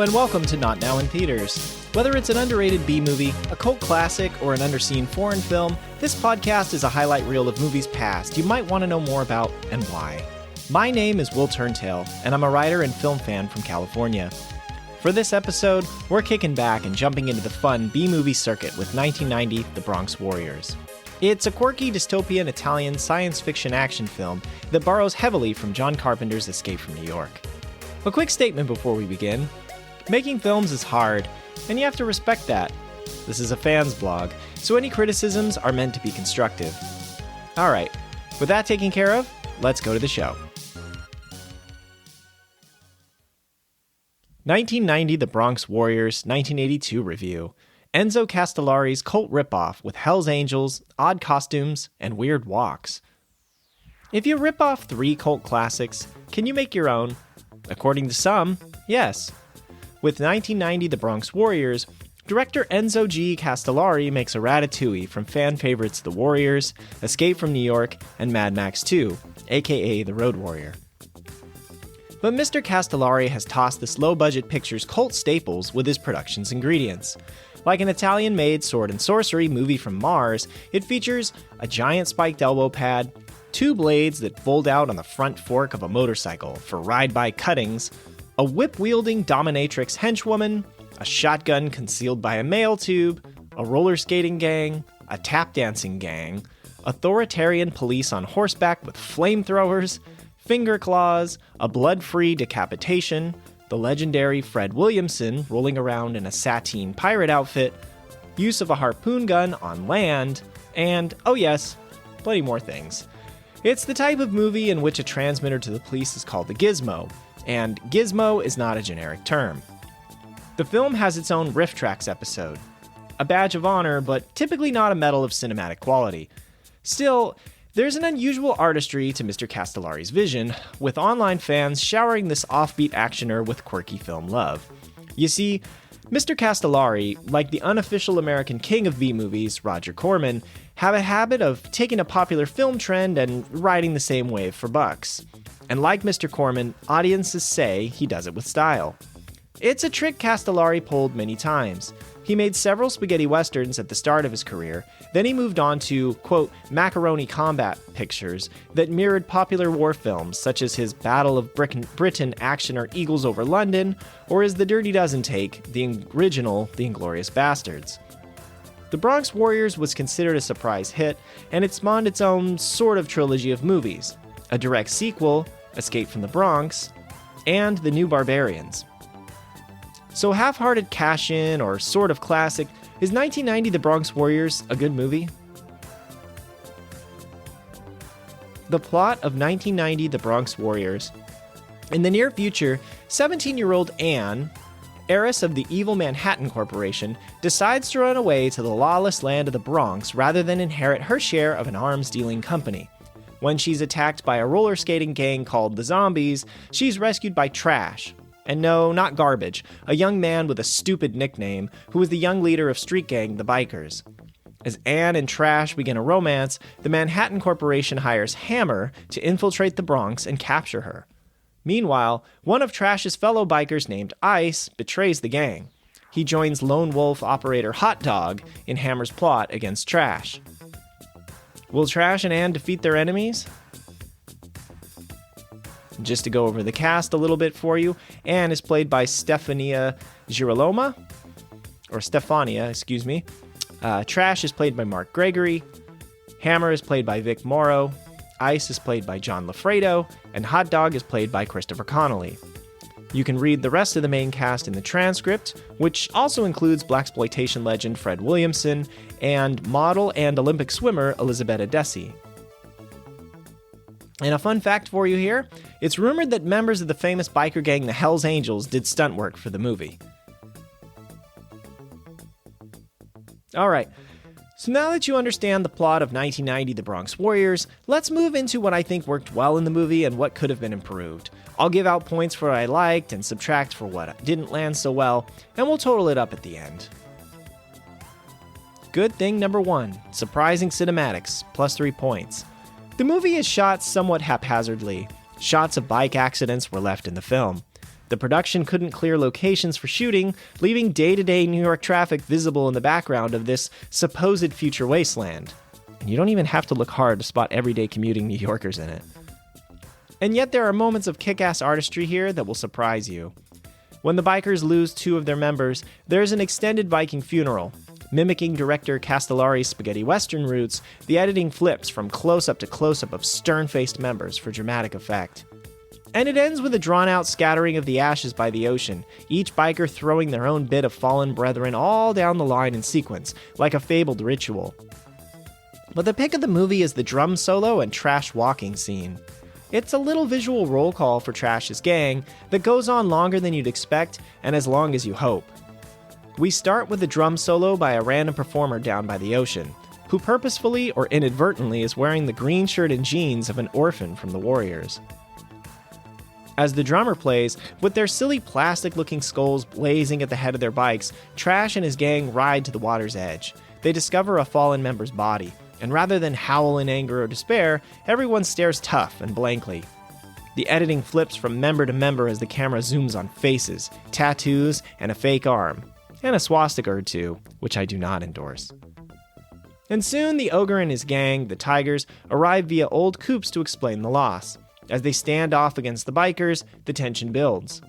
and welcome to Not Now in Theaters. Whether it's an underrated B-movie, a cult classic, or an underseen foreign film, this podcast is a highlight reel of movies past you might want to know more about and why. My name is Will Turntail, and I'm a writer and film fan from California. For this episode, we're kicking back and jumping into the fun B-movie circuit with 1990, The Bronx Warriors. It's a quirky dystopian Italian science fiction action film that borrows heavily from John Carpenter's Escape from New York. A quick statement before we begin. Making films is hard, and you have to respect that. This is a fan's blog, so any criticisms are meant to be constructive. Alright, with that taken care of, let's go to the show. 1990 The Bronx Warriors 1982 review. Enzo Castellari's cult ripoff with Hell's Angels, odd costumes, and weird walks. If you rip off 3 cult classics, can you make your own? According to some, yes. With 1990 The Bronx Warriors, director Enzo G. Castellari makes a ratatouille from fan favorites The Warriors, Escape from New York, and Mad Max 2, aka The Road Warrior. But Mr. Castellari has tossed this low-budget picture's cult staples with his production's ingredients. Like an Italian-made sword and sorcery movie from Mars, it features a giant spiked elbow pad, 2 blades that fold out on the front fork of a motorcycle for ride-by cuttings, a whip-wielding dominatrix henchwoman, a shotgun concealed by a mail tube, a roller skating gang, a tap dancing gang, authoritarian police on horseback with flamethrowers, finger claws, a blood-free decapitation, the legendary Fred Williamson rolling around in a sateen pirate outfit, use of a harpoon gun on land, and, oh yes, plenty more things. It's the type of movie in which a transmitter to the police is called a gizmo, and gizmo is not a generic term. The film has its own Riff Tracks episode, a badge of honor, but typically not a medal of cinematic quality. Still, there's an unusual artistry to Mr. Castellari's vision, with online fans showering this offbeat actioner with quirky film love. You see, Mr. Castellari, like the unofficial American king of B-movies, Roger Corman, have a habit of taking a popular film trend and riding the same wave for bucks. And like Mr. Corman, audiences say he does it with style. It's a trick Castellari pulled many times. He made several spaghetti westerns at the start of his career, then he moved on to, quote, macaroni combat pictures that mirrored popular war films such as his Battle of Britain actioner Eagles Over London, or his The Dirty Dozen take, the original The Inglorious Bastards. The Bronx Warriors was considered a surprise hit, and it spawned its own sort of trilogy of movies, a direct sequel, Escape from the Bronx, and The New Barbarians. So half-hearted cash-in or sort of classic, is 1990 The Bronx Warriors a good movie? The plot of 1990 The Bronx Warriors. In the near future, 17-year-old Anne, heiress of the evil Manhattan Corporation, decides to run away to the lawless land of the Bronx rather than inherit her share of an arms-dealing company. When she's attacked by a roller skating gang called the Zombies, she's rescued by Trash. And no, not Garbage, a young man with a stupid nickname who is the young leader of street gang, the Bikers. As Anne and Trash begin a romance, the Manhattan Corporation hires Hammer to infiltrate the Bronx and capture her. Meanwhile, one of Trash's fellow bikers named Ice betrays the gang. He joins lone wolf operator Hot Dog in Hammer's plot against Trash. Will Trash and Anne defeat their enemies? Just to go over the cast a little bit for you, Anne is played by Stefania, excuse me. Trash is played by Mark Gregory. Hammer is played by Vic Morrow. Ice is played by John LaFredo. And Hot Dog is played by Christopher Connolly. You can read the rest of the main cast in the transcript, which also includes blaxploitation legend Fred Williamson and model and Olympic swimmer Elisabetta Desi. And a fun fact for you here, it's rumored that members of the famous biker gang the Hell's Angels did stunt work for the movie. Alright, so now that you understand the plot of 1990 The Bronx Warriors, let's move into what I think worked well in the movie and what could have been improved. I'll give out points for what I liked and subtract for what didn't land so well, and we'll total it up at the end. Good thing number 1, surprising cinematics, plus 3 points. The movie is shot somewhat haphazardly. Shots of bike accidents were left in the film. The production couldn't clear locations for shooting, leaving day-to-day New York traffic visible in the background of this supposed future wasteland. And you don't even have to look hard to spot everyday commuting New Yorkers in it. And yet there are moments of kick-ass artistry here that will surprise you. When the bikers lose 2 of their members, there's an extended Viking funeral. Mimicking director Castellari's spaghetti western roots, the editing flips from close-up to close-up of stern-faced members for dramatic effect. And it ends with a drawn-out scattering of the ashes by the ocean, each biker throwing their own bit of fallen brethren all down the line in sequence, like a fabled ritual. But the pick of the movie is the drum solo and Trash walking scene. It's a little visual roll call for Trash's gang that goes on longer than you'd expect and as long as you hope. We start with a drum solo by a random performer down by the ocean, who purposefully or inadvertently is wearing the green shirt and jeans of an orphan from the Warriors. As the drummer plays, with their silly plastic-looking skulls blazing at the head of their bikes, Trash and his gang ride to the water's edge. They discover a fallen member's body, and rather than howl in anger or despair, everyone stares tough and blankly. The editing flips from member to member as the camera zooms on faces, tattoos, and a fake arm, and a swastika or two, which I do not endorse. And soon the Ogre and his gang, the Tigers, arrive via old coupes to explain the loss. As they stand off against the bikers, the tension builds.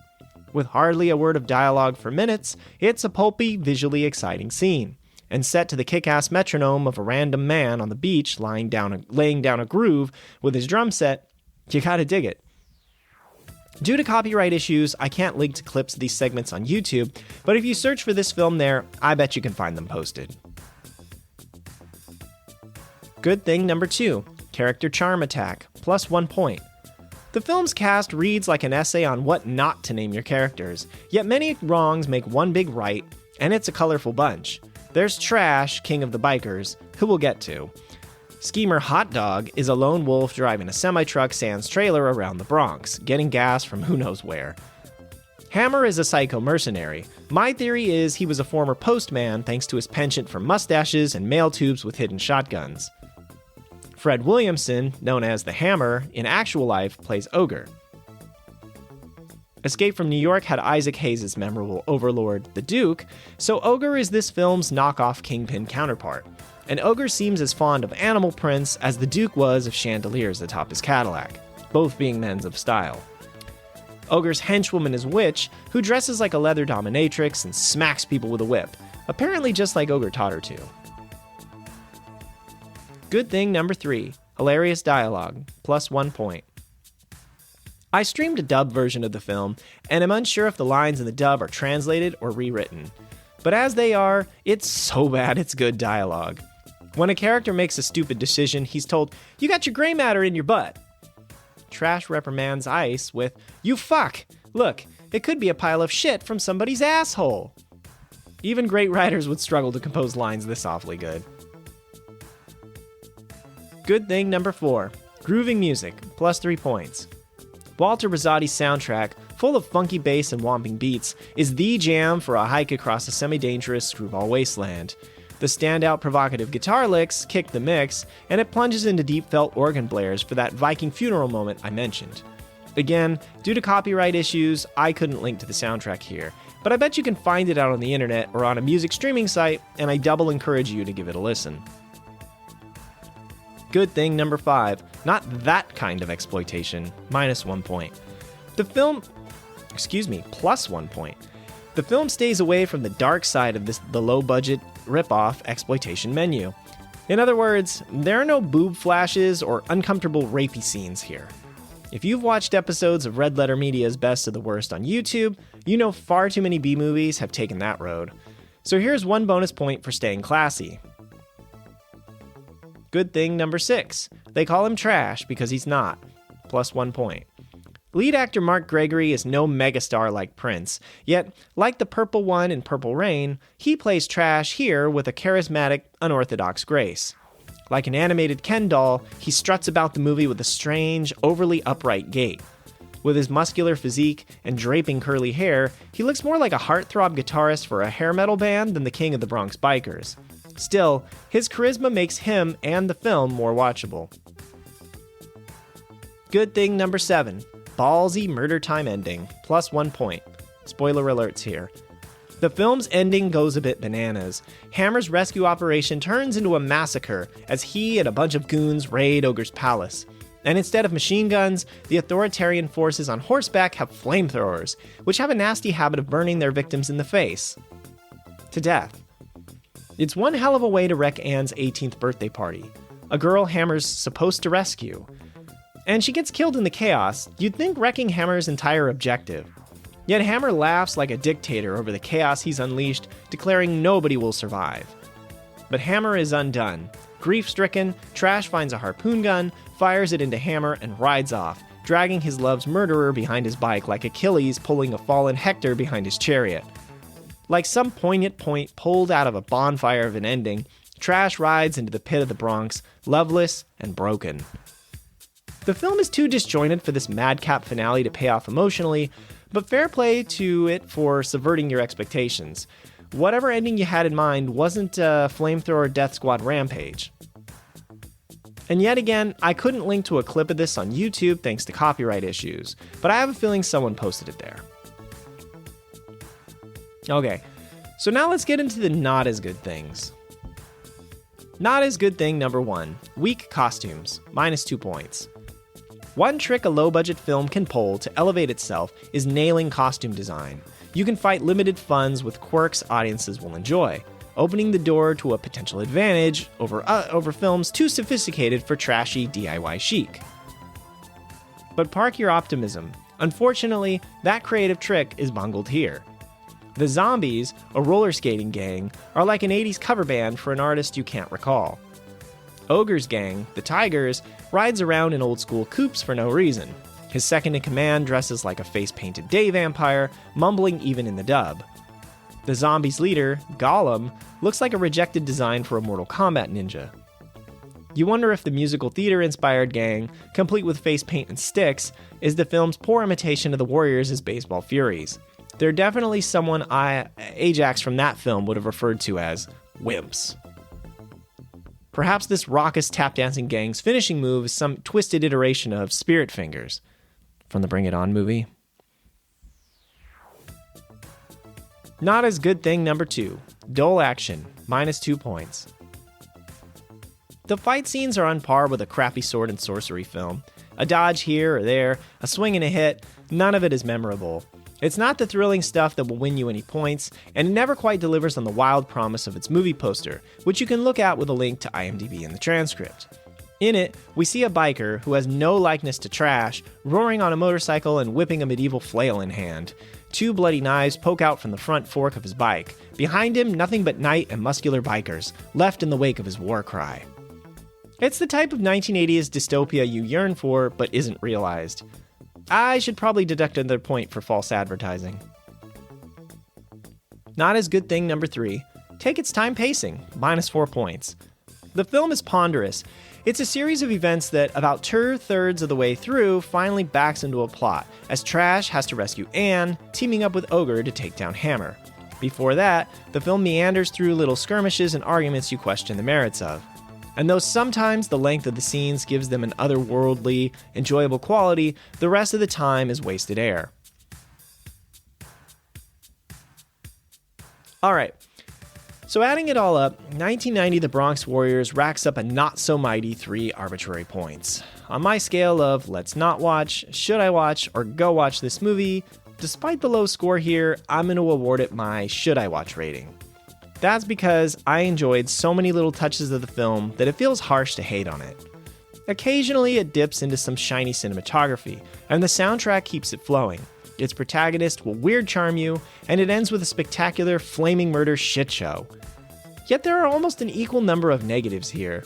With hardly a word of dialogue for minutes, it's a pulpy, visually exciting scene, and set to the kick-ass metronome of a random man on the beach laying down a groove with his drum set. You gotta dig it. Due to copyright issues, I can't link to clips of these segments on YouTube, but if you search for this film there, I bet you can find them posted. Good thing number 2, character charm attack, plus 1 point. The film's cast reads like an essay on what not to name your characters, yet many wrongs make one big right, and it's a colorful bunch. There's Trash, king of the bikers, who we'll get to. Schemer Hot Dog is a lone wolf driving a semi-truck sans trailer around the Bronx, getting gas from who knows where. Hammer is a psycho mercenary. My theory is he was a former postman thanks to his penchant for mustaches and mail tubes with hidden shotguns. Fred Williamson, known as the Hammer, in actual life plays Ogre. Escape from New York had Isaac Hayes' memorable overlord, the Duke, so Ogre is this film's knockoff Kingpin counterpart. And Ogre seems as fond of animal prints as the Duke was of chandeliers atop his Cadillac, both being men's of style. Ogre's henchwoman is Witch, who dresses like a leather dominatrix and smacks people with a whip, apparently just like Ogre taught her to. Good thing number 3, hilarious dialogue, plus 1 point. I streamed a dub version of the film, and am unsure if the lines in the dub are translated or rewritten. But as they are, it's so bad it's good dialogue. When a character makes a stupid decision, he's told, "You got your gray matter in your butt." Trash reprimands Ice with, "You fuck! Look, it could be a pile of shit from somebody's asshole." Even great writers would struggle to compose lines this awfully good. Good thing number 4, grooving music, plus 3 points. Walter Rizzotti's soundtrack, full of funky bass and whomping beats, is the jam for a hike across a semi-dangerous screwball wasteland. The standout provocative guitar licks kick the mix, and it plunges into deep felt organ blares for that Viking funeral moment I mentioned. Again, due to copyright issues, I couldn't link to the soundtrack here, but I bet you can find it out on the internet or on a music streaming site, and I double encourage you to give it a listen. Good thing number 5, not that kind of exploitation, minus 1 point. Plus 1 point. The film stays away from the dark side of the low-budget, rip-off exploitation menu. In other words, there are no boob flashes or uncomfortable rapey scenes here. If you've watched episodes of Red Letter Media's Best of the Worst on YouTube, you know far too many B-movies have taken that road. So here's 1 bonus point for staying classy. Good thing number 6. They call him Trash because he's not. Plus 1 point. Lead actor Mark Gregory is no megastar like Prince, yet, like the Purple One in Purple Rain, he plays Trash here with a charismatic, unorthodox grace. Like an animated Ken doll, he struts about the movie with a strange, overly upright gait. With his muscular physique and draping curly hair, he looks more like a heartthrob guitarist for a hair metal band than the king of the Bronx Bikers. Still, his charisma makes him and the film more watchable. Good thing number 7. ballsy murder time ending, plus 1 point. Spoiler alerts here. The film's ending goes a bit bananas. Hammer's rescue operation turns into a massacre as he and a bunch of goons raid Ogre's palace. And instead of machine guns, the authoritarian forces on horseback have flamethrowers, which have a nasty habit of burning their victims in the face. To death. It's one hell of a way to wreck Anne's 18th birthday party, a girl Hammer's supposed to rescue. And she gets killed in the chaos. You'd think wrecking Hammer's entire objective. Yet Hammer laughs like a dictator over the chaos he's unleashed, declaring nobody will survive. But Hammer is undone. Grief-stricken, Trash finds a harpoon gun, fires it into Hammer, and rides off, dragging his love's murderer behind his bike like Achilles pulling a fallen Hector behind his chariot. Like some poignant point pulled out of a bonfire of an ending, Trash rides into the pit of the Bronx, loveless and broken. The film is too disjointed for this madcap finale to pay off emotionally, but fair play to it for subverting your expectations. Whatever ending you had in mind wasn't a flamethrower death squad rampage. And yet again, I couldn't link to a clip of this on YouTube thanks to copyright issues, but I have a feeling someone posted it there. Okay, so now let's get into the not as good things. Not as good thing number 1, weak costumes, minus 2 points. One trick a low-budget film can pull to elevate itself is nailing costume design. You can fight limited funds with quirks audiences will enjoy, opening the door to a potential advantage over films too sophisticated for trashy DIY chic. But park your optimism. Unfortunately, that creative trick is bungled here. The Zombies, a roller skating gang, are like an 80s cover band for an artist you can't recall. Ogre's gang, the Tigers, rides around in old-school coupes for no reason. His second-in-command dresses like a face-painted day vampire, mumbling even in the dub. The Zombies' leader, Gollum, looks like a rejected design for a Mortal Kombat ninja. You wonder if the musical theater-inspired gang, complete with face paint and sticks, is the film's poor imitation of the Warriors as baseball furies. They're definitely someone Ajax from that film would have referred to as wimps. Perhaps this raucous tap-dancing gang's finishing move is some twisted iteration of Spirit Fingers from the Bring It On movie. Not as good thing number 2, dull action, minus 2 points. The fight scenes are on par with a crappy sword and sorcery film. A dodge here or there, a swing and a hit, none of it is memorable. It's not the thrilling stuff that will win you any points, and it never quite delivers on the wild promise of its movie poster, which you can look at with a link to IMDb in the transcript. In it, we see a biker who has no likeness to Trash, roaring on a motorcycle and whipping a medieval flail in hand. 2 bloody knives poke out from the front fork of his bike. Behind him, nothing but night and muscular bikers, left in the wake of his war cry. It's the type of 1980s dystopia you yearn for, but isn't realized. I should probably deduct another point for false advertising. Not as good thing number 3, take its time pacing, minus 4 points. The film is ponderous. It's a series of events that, about 2/3 of the way through, finally backs into a plot, as Trash has to rescue Anne, teaming up with Ogre to take down Hammer. Before that, the film meanders through little skirmishes and arguments you question the merits of. And though sometimes the length of the scenes gives them an otherworldly, enjoyable quality, the rest of the time is wasted air. Alright, so adding it all up, 1990 The Bronx Warriors racks up a not-so-mighty 3 arbitrary points. On my scale of let's not watch, should I watch, or go watch this movie, despite the low score here, I'm going to award it my should I watch rating. That's because I enjoyed so many little touches of the film that it feels harsh to hate on it. Occasionally it dips into some shiny cinematography, and the soundtrack keeps it flowing. Its protagonist will weird charm you, and it ends with a spectacular flaming murder shitshow. Yet there are almost an equal number of negatives here.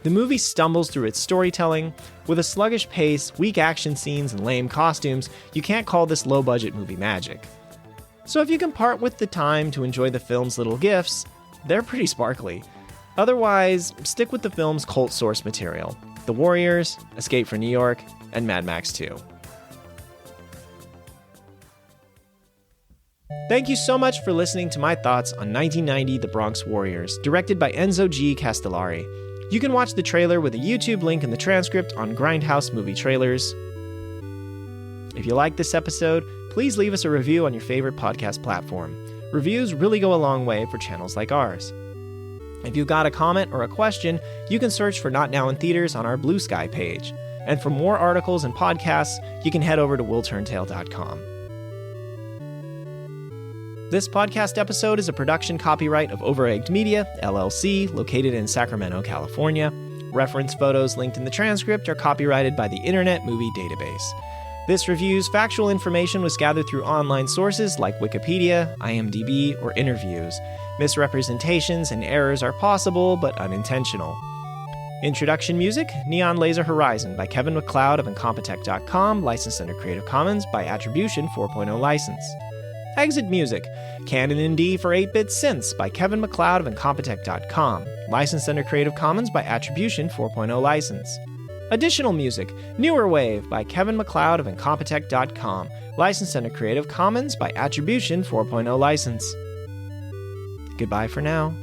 The movie stumbles through its storytelling. With a sluggish pace, weak action scenes, and lame costumes, you can't call this low-budget movie magic. So if you can part with the time to enjoy the film's little gifts, they're pretty sparkly. Otherwise, stick with the film's cult source material: The Warriors, Escape from New York, and Mad Max 2. Thank you so much for listening to my thoughts on 1990 The Bronx Warriors, directed by Enzo G. Castellari. You can watch the trailer with a YouTube link in the transcript on Grindhouse Movie Trailers. If you like this episode, please leave us a review on your favorite podcast platform. Reviews really go a long way for channels like ours. If you've got a comment or a question, you can search for Not Now in Theaters on our Blue Sky page. And for more articles and podcasts, you can head over to willturntail.com. This podcast episode is a production copyright of Overegged Media, LLC, located in Sacramento, California. Reference photos linked in the transcript are copyrighted by the Internet Movie Database. This review's factual information was gathered through online sources like Wikipedia, IMDb, or interviews. Misrepresentations and errors are possible, but unintentional. Introduction music, Neon Laser Horizon by Kevin MacLeod of Incompetech.com, licensed under Creative Commons by Attribution 4.0 license. Exit music, Canon in D for 8-bit synths by Kevin MacLeod of Incompetech.com, licensed under Creative Commons by Attribution 4.0 license. Additional music, Newer Wave by Kevin MacLeod of Incompetech.com, licensed under Creative Commons by Attribution 4.0 license. Goodbye for now.